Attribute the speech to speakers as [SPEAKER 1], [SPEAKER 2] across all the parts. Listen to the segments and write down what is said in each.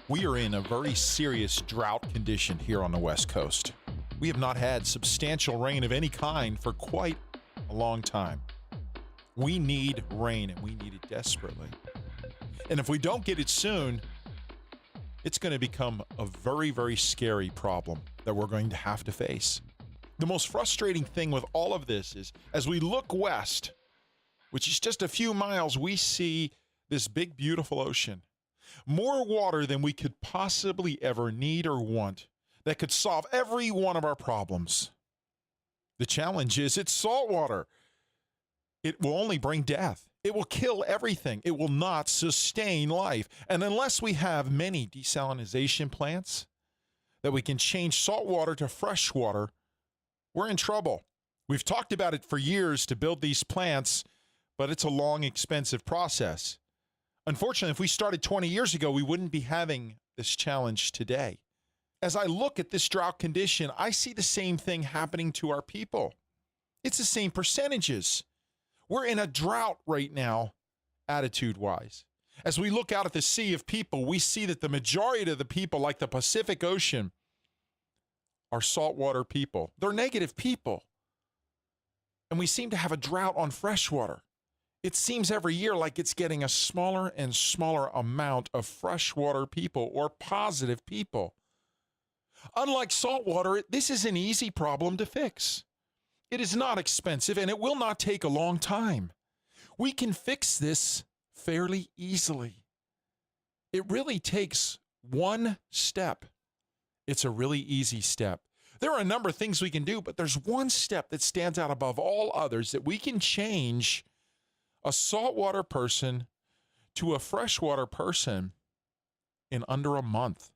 [SPEAKER 1] We are in a very serious drought condition here on the West Coast. We have not had substantial rain of any kind for quite a long time. We need rain, and we need it desperately. And if we don't get it soon, it's going to become a very, very scary problem that we're going to have to face. The most frustrating thing with all of this is, as we look west, which is just a few miles, we see this big, beautiful ocean. More water than we could possibly ever need or want that could solve every one of our problems. The challenge is it's salt water. It will only bring death. It will kill everything. It will not sustain life. And unless we have many desalination plants that we can change salt water to fresh water, we're in trouble. We've talked about it for years to build these plants, but it's a long, expensive process. Unfortunately, if we started 20 years ago, we wouldn't be having this challenge today. As I look at this drought condition, I see the same thing happening to our people. It's the same percentages. We're in a drought right now, attitude-wise. As we look out at the sea of people, we see that the majority of the people, like the Pacific Ocean, are saltwater people. They're negative people. And we seem to have a drought on fresh water. It seems every year like it's getting a smaller and smaller amount of freshwater people or positive people. Unlike saltwater, this is an easy problem to fix. It is not expensive, and it will not take a long time. We can fix this fairly easily. It really takes one step. It's a really easy step. There are a number of things we can do, but there's one step that stands out above all others that we can change a saltwater person to a freshwater person in under a month.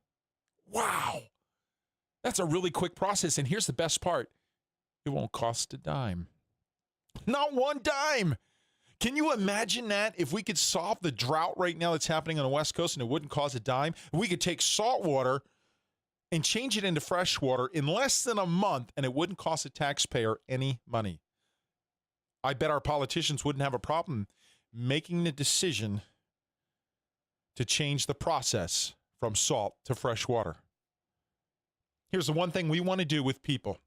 [SPEAKER 1] Wow. That's a really quick process. And here's the best part. It won't cost a dime. Not one dime. Can you imagine that? If we could solve the drought right now that's happening on the West Coast and it wouldn't cost a dime, we could take salt water and change it into fresh water in less than a month, and it wouldn't cost the taxpayer any money. I bet our politicians wouldn't have a problem making the decision to change the process from salt to fresh water. Here's the one thing we want to do with people.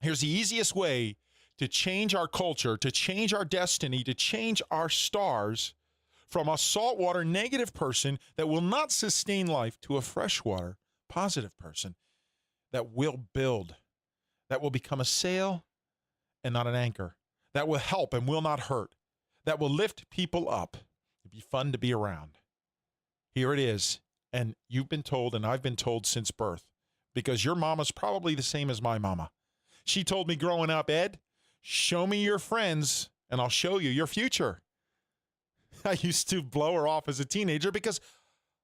[SPEAKER 1] Here's the easiest way to change our culture, to change our destiny, to change our stars from a saltwater negative person that will not sustain life to a freshwater positive person that will build, that will become a sail and not an anchor, that will help and will not hurt, that will lift people up. It'd be fun to be around. Here it is. And you've been told, and I've been told since birth, because your mama's probably the same as my mama. She told me growing up, Ed, show me your friends and I'll show you your future. I used to blow her off as a teenager because,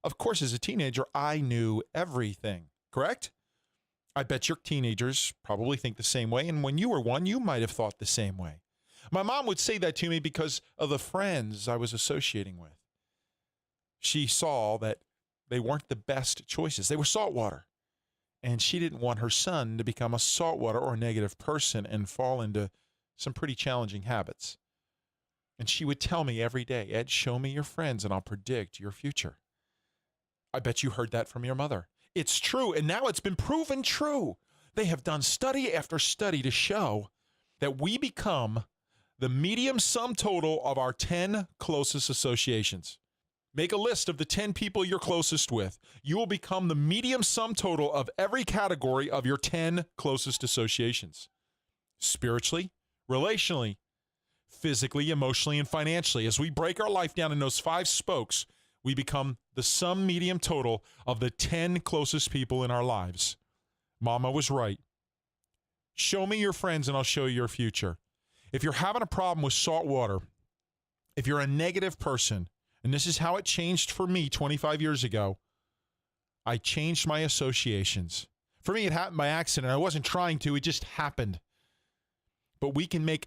[SPEAKER 1] of course, as a teenager, I knew everything, correct? I bet your teenagers probably think the same way, and when you were one, you might have thought the same way. My mom would say that to me because of the friends I was associating with. She saw that they weren't the best choices. They were saltwater. And she didn't want her son to become a saltwater or a negative person and fall into some pretty challenging habits. And she would tell me every day, Ed, show me your friends and I'll predict your future. I bet you heard that from your mother. It's true, and now it's been proven true. They have done study after study to show that we become the medium sum total of our 10 closest associations. Make a list of the 10 people you're closest with. You will become the medium sum total of every category of your 10 closest associations. Spiritually, relationally, physically, emotionally, and financially. As we break our life down in those 5 spokes, we become the sum medium total of the 10 closest people in our lives. Mama was right. Show me your friends and I'll show you your future. If you're having a problem with salt water, if you're a negative person, and this is how it changed for me 25 years ago, I changed my associations. For me, it happened by accident. I wasn't trying to. It just happened. But we can make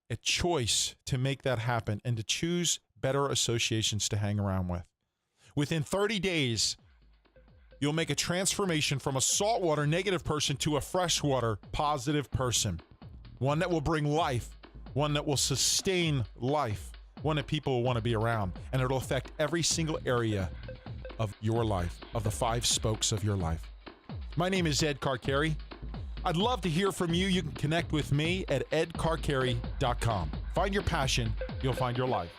[SPEAKER 1] a choice to make that happen and to choose better associations to hang around with. Within 30 days, you'll make a transformation from a saltwater negative person to a freshwater positive person. One that will bring life. One that will sustain life. One that people will want to be around. And it'll affect every single area of your life, of the 5 spokes of your life. My name is Ed Carcarey. I'd love to hear from you. You can connect with me at edcarcarey.com. Find your passion, you'll find your life.